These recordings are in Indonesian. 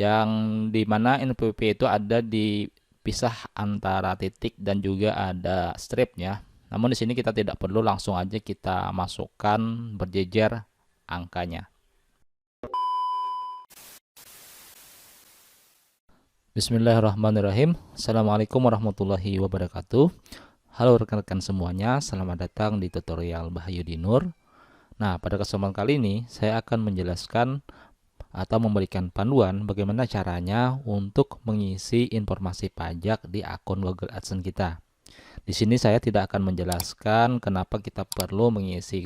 yang dimana NPWP itu ada dipisah antara titik dan juga ada stripnya. Namun di sini kita tidak perlu, langsung aja kita masukkan berjejer angkanya. Bismillahirrahmanirrahim. Assalamualaikum warahmatullahi wabarakatuh. Halo rekan-rekan semuanya, selamat datang di tutorial Bahayu Dinur. Nah, pada kesempatan kali ini saya akan menjelaskan atau memberikan panduan bagaimana caranya untuk mengisi informasi pajak di akun Google AdSense kita. Di sini saya tidak akan menjelaskan kenapa kita perlu mengisi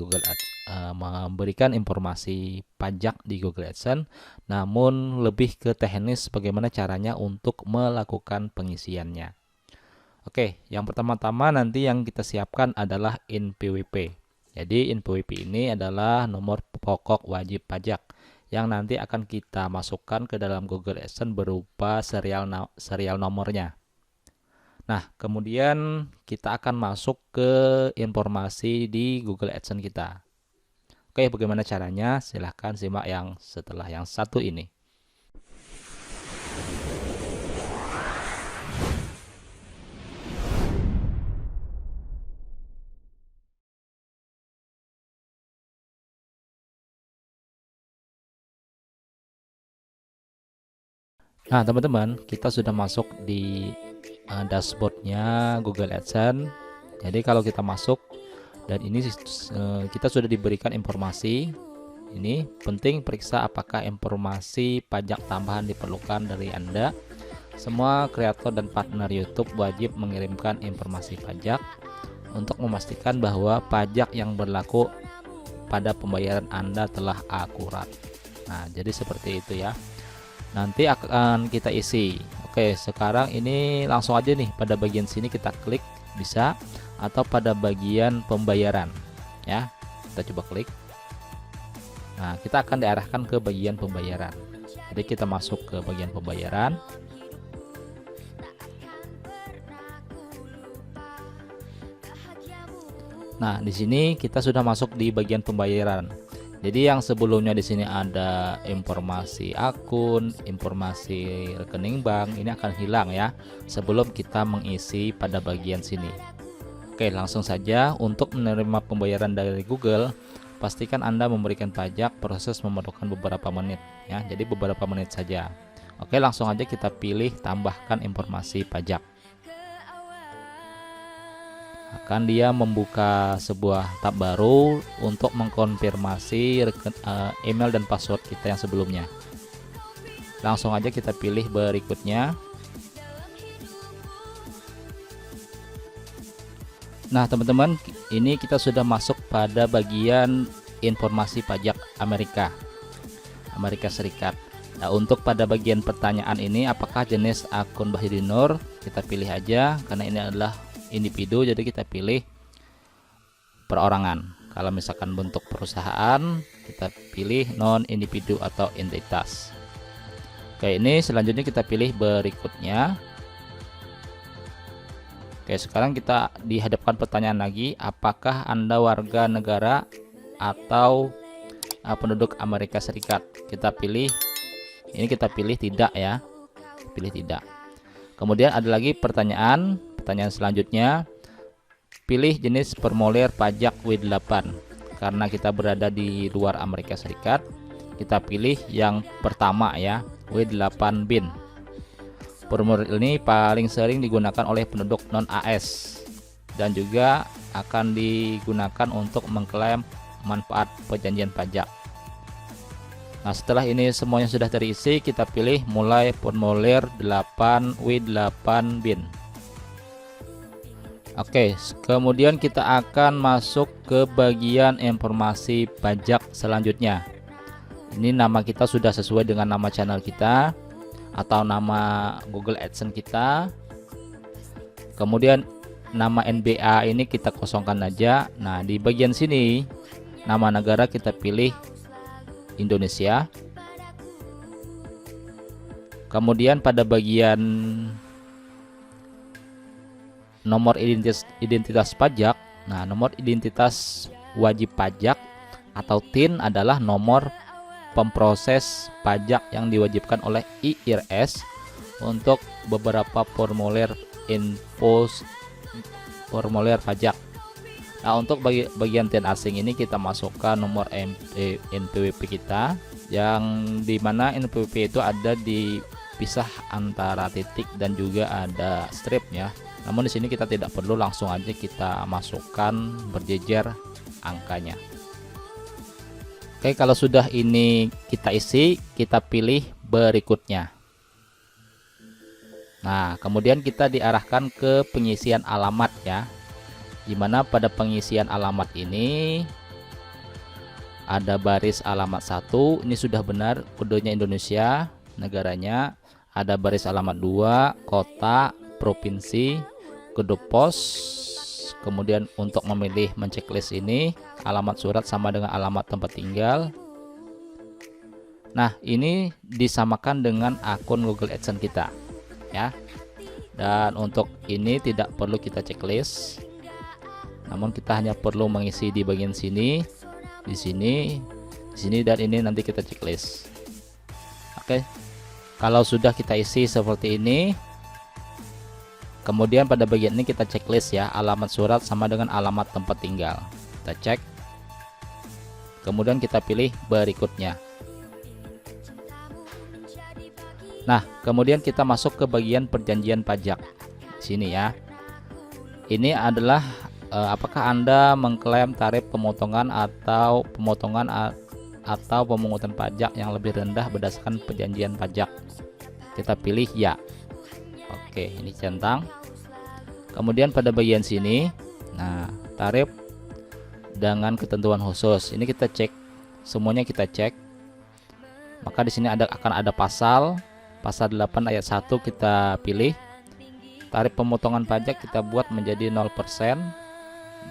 memberikan informasi pajak di Google AdSense, namun lebih ke teknis bagaimana caranya untuk melakukan pengisiannya. Oke, yang pertama-tama nanti yang kita siapkan adalah NPWP. Jadi NPWP ini adalah nomor pokok wajib pajak yang nanti akan kita masukkan ke dalam Google AdSense berupa serial nomornya. Nah, kemudian kita akan masuk ke informasi di Google AdSense kita. Oke, bagaimana caranya? Silahkan simak yang setelah yang satu ini. Nah, teman-teman, kita sudah masuk di dashboardnya Google AdSense. Jadi kalau kita masuk, dan ini kita sudah diberikan informasi. Ini penting, periksa apakah informasi pajak tambahan diperlukan dari Anda. Semua kreator dan partner YouTube wajib mengirimkan informasi pajak untuk memastikan bahwa pajak yang berlaku pada pembayaran Anda telah akurat. Nah, jadi seperti itu ya. Nanti akan kita isi. Oke, sekarang ini langsung aja nih pada bagian sini kita klik, bisa, atau pada bagian pembayaran ya. Kita coba klik. Nah, kita akan diarahkan ke bagian pembayaran. Jadi kita masuk ke bagian pembayaran. Nah, di sini kita sudah masuk di bagian pembayaran. Jadi yang sebelumnya di sini ada informasi akun, informasi rekening bank, ini akan hilang ya sebelum kita mengisi pada bagian sini. Oke, langsung saja. Untuk menerima pembayaran dari Google, pastikan Anda memberikan pajak. Proses memerlukan beberapa menit ya. Jadi beberapa menit saja. Oke, langsung aja kita pilih tambahkan informasi pajak. Akan dia membuka sebuah tab baru untuk mengkonfirmasi email dan password kita yang sebelumnya. Langsung aja kita pilih berikutnya. Nah, teman-teman, ini kita sudah masuk pada bagian informasi pajak Amerika Serikat. Nah, untuk pada bagian pertanyaan ini, apakah jenis akun Bahayu Dinur, kita pilih aja karena ini adalah individu, jadi kita pilih perorangan. Kalau misalkan bentuk perusahaan, kita pilih non individu atau entitas. Oke, ini selanjutnya kita pilih berikutnya. Oke, sekarang kita dihadapkan pertanyaan lagi, apakah Anda warga negara atau penduduk Amerika Serikat? Kita pilih, ini kita pilih tidak ya, pilih tidak. Kemudian ada lagi pertanyaan selanjutnya, pilih jenis formulir pajak W8. Karena kita berada di luar Amerika Serikat, kita pilih yang pertama ya, W8 BIN. Formulir ini paling sering digunakan oleh penduduk non-AS dan juga akan digunakan untuk mengklaim manfaat perjanjian pajak. Nah, setelah ini semuanya sudah terisi, kita pilih mulai formulir 8 W8 BIN. Oke, kemudian kita akan masuk ke bagian informasi pajak selanjutnya. Ini nama kita sudah sesuai dengan nama channel kita atau nama Google AdSense kita. Kemudian nama NBA ini kita kosongkan aja. Nah, di bagian sini nama negara kita pilih Indonesia. Kemudian pada bagian nomor identitas pajak, nah nomor identitas wajib pajak atau TIN adalah nomor pemproses pajak yang diwajibkan oleh IRS untuk beberapa formulir formulir pajak. Nah, untuk bagian TIN asing ini kita masukkan nomor NPWP kita, yang dimana NPWP itu ada dipisah antara titik dan juga ada strip ya. Namun di sini kita tidak perlu, langsung aja kita masukkan berjejer angkanya. Oke, kalau sudah ini kita isi, kita pilih berikutnya. Nah, kemudian kita diarahkan ke pengisian alamat ya. Dimana pada pengisian alamat ini ada baris alamat 1, ini sudah benar, kodenya Indonesia, negaranya. Ada baris alamat 2, kota, provinsi, kode pos. Kemudian untuk memilih menceklis ini, alamat surat sama dengan alamat tempat tinggal. Nah, ini disamakan dengan akun Google AdSense kita ya. Dan untuk ini tidak perlu kita checklist, namun kita hanya perlu mengisi di bagian sini, di sini, di sini, dan ini nanti kita checklist. Oke, kalau sudah kita isi seperti ini, kemudian pada bagian ini kita checklist ya, alamat surat sama dengan alamat tempat tinggal. Kita cek, kemudian kita pilih berikutnya. Nah, kemudian kita masuk ke bagian perjanjian pajak di sini ya. Ini adalah apakah Anda mengklaim tarif pemotongan atau pemungutan pajak yang lebih rendah berdasarkan perjanjian pajak. Kita pilih ya. Oke, ini centang. Kemudian pada bagian sini, nah, tarif dengan ketentuan khusus. Ini kita cek, semuanya kita cek. Maka di sini akan ada pasal 8 ayat 1 kita pilih. Tarif pemotongan pajak kita buat menjadi 0%.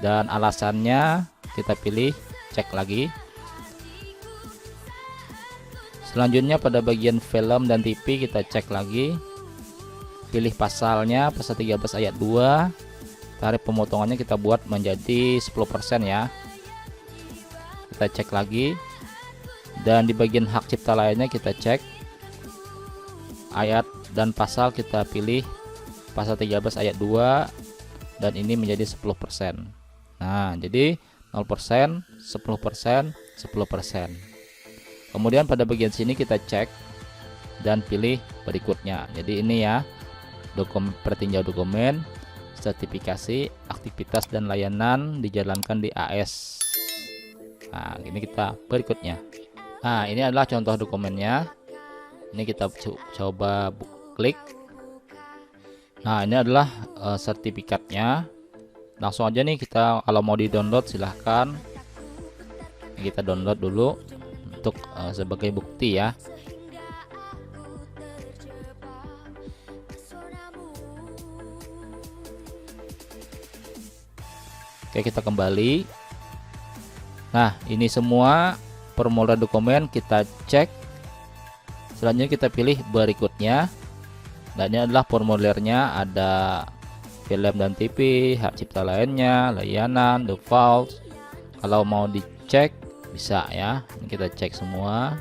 Dan alasannya kita pilih cek lagi. Selanjutnya pada bagian film dan TV kita cek lagi, pilih pasalnya, pasal 13 ayat 2, tarif pemotongannya kita buat menjadi 10% ya. Kita cek lagi. Dan di bagian hak cipta lainnya kita cek ayat dan pasal, kita pilih pasal 13 ayat 2 dan ini menjadi 10%. Nah, jadi 0%, 10%, 10%. Kemudian pada bagian sini kita cek dan pilih berikutnya. Jadi ini ya, pertinjau dokumen, sertifikasi, aktivitas dan layanan dijalankan di AS. Nah, ini kita berikutnya. Nah, ini adalah contoh dokumennya. Ini kita coba klik. Nah, ini adalah sertifikatnya. Langsung aja nih, kita kalau mau di download silahkan, kita download dulu untuk sebagai bukti ya. Oke, kita kembali. Nah, ini semua formulir dokumen kita cek. Selanjutnya kita pilih berikutnya. Dan ini adalah formulirnya, ada film dan TV, hak cipta lainnya, layanan, default. Kalau mau dicek bisa ya. Ini kita cek semua.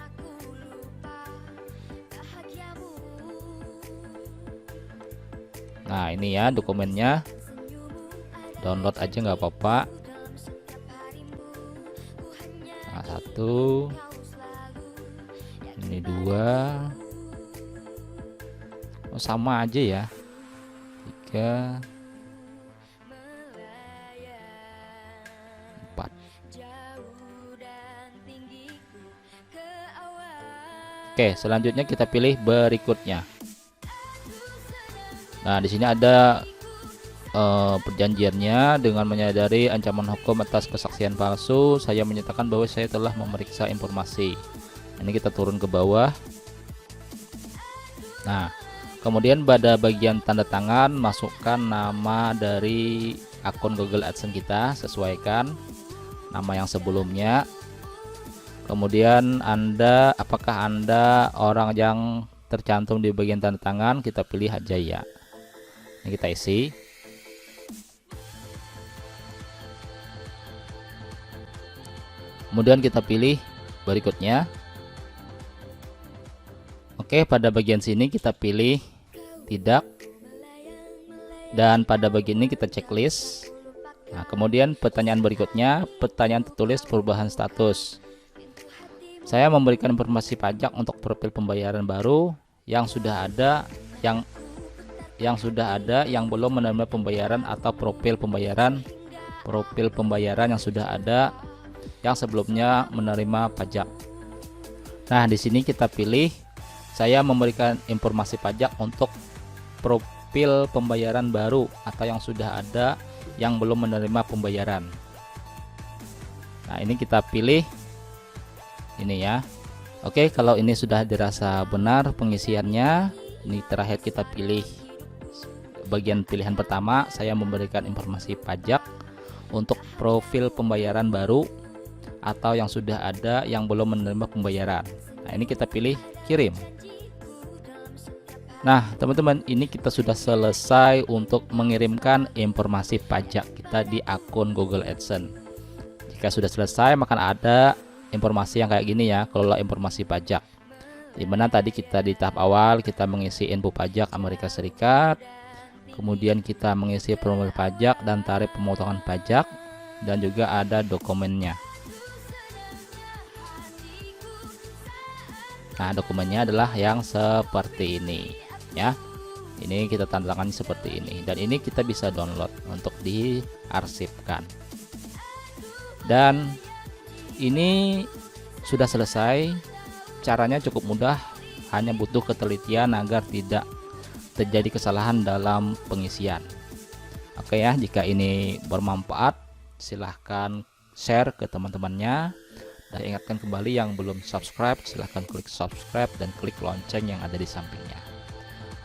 Nah, ini ya dokumennya. Download aja nggak apa-apa. Nah, 1, ini 2, oh, sama aja ya, 3, 4. Oke, selanjutnya kita pilih berikutnya. Nah, di sini ada perjanjiannya. Dengan menyadari ancaman hukum atas kesaksian palsu, saya menyatakan bahwa saya telah memeriksa informasi. Ini kita turun ke bawah. Nah, kemudian pada bagian tanda tangan, masukkan nama dari akun Google AdSense kita, sesuaikan nama yang sebelumnya. Kemudian apakah Anda orang yang tercantum di bagian tanda tangan, kita pilih Hajaya. Ini kita isi. Kemudian kita pilih berikutnya. Oke, pada bagian sini kita pilih tidak, dan pada bagian ini kita checklist. Nah, kemudian pertanyaan berikutnya, pertanyaan tertulis perubahan status. Saya memberikan informasi pajak untuk profil pembayaran baru yang sudah ada, yang belum menerima pembayaran, atau profil pembayaran yang sudah ada yang sebelumnya menerima pajak. Nah, di sini kita pilih saya memberikan informasi pajak untuk profil pembayaran baru atau yang sudah ada yang belum menerima pembayaran. Nah, ini kita pilih ini ya. Oke, kalau ini sudah dirasa benar pengisiannya, ini terakhir kita pilih bagian pilihan pertama, saya memberikan informasi pajak untuk profil pembayaran baru atau yang sudah ada yang belum menerima pembayaran. Nah, ini kita pilih kirim. Nah, teman-teman, ini kita sudah selesai untuk mengirimkan informasi pajak kita di akun Google AdSense. Jika sudah selesai, maka ada informasi yang kayak gini ya, kelola informasi pajak. Dimana tadi kita di tahap awal kita mengisi info pajak Amerika Serikat, kemudian kita mengisi formulir pajak dan tarif pemotongan pajak, dan juga ada dokumennya. Nah, dokumennya adalah yang seperti ini ya. Ini kita tanda tangannya seperti ini, dan ini kita bisa download untuk diarsipkan. Dan ini sudah selesai. Caranya cukup mudah, hanya butuh ketelitian agar tidak terjadi kesalahan dalam pengisian. Oke ya, jika ini bermanfaat silahkan share ke teman-temannya, dan ingatkan kembali yang belum subscribe silahkan klik subscribe dan klik lonceng yang ada di sampingnya.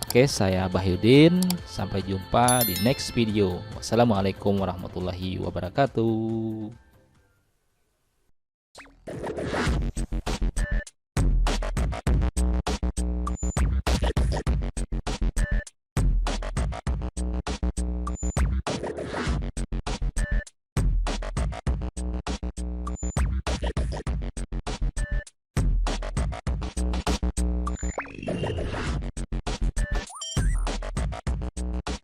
Oke, saya Bahyudin, sampai jumpa di next video. Wassalamualaikum warahmatullahi wabarakatuh.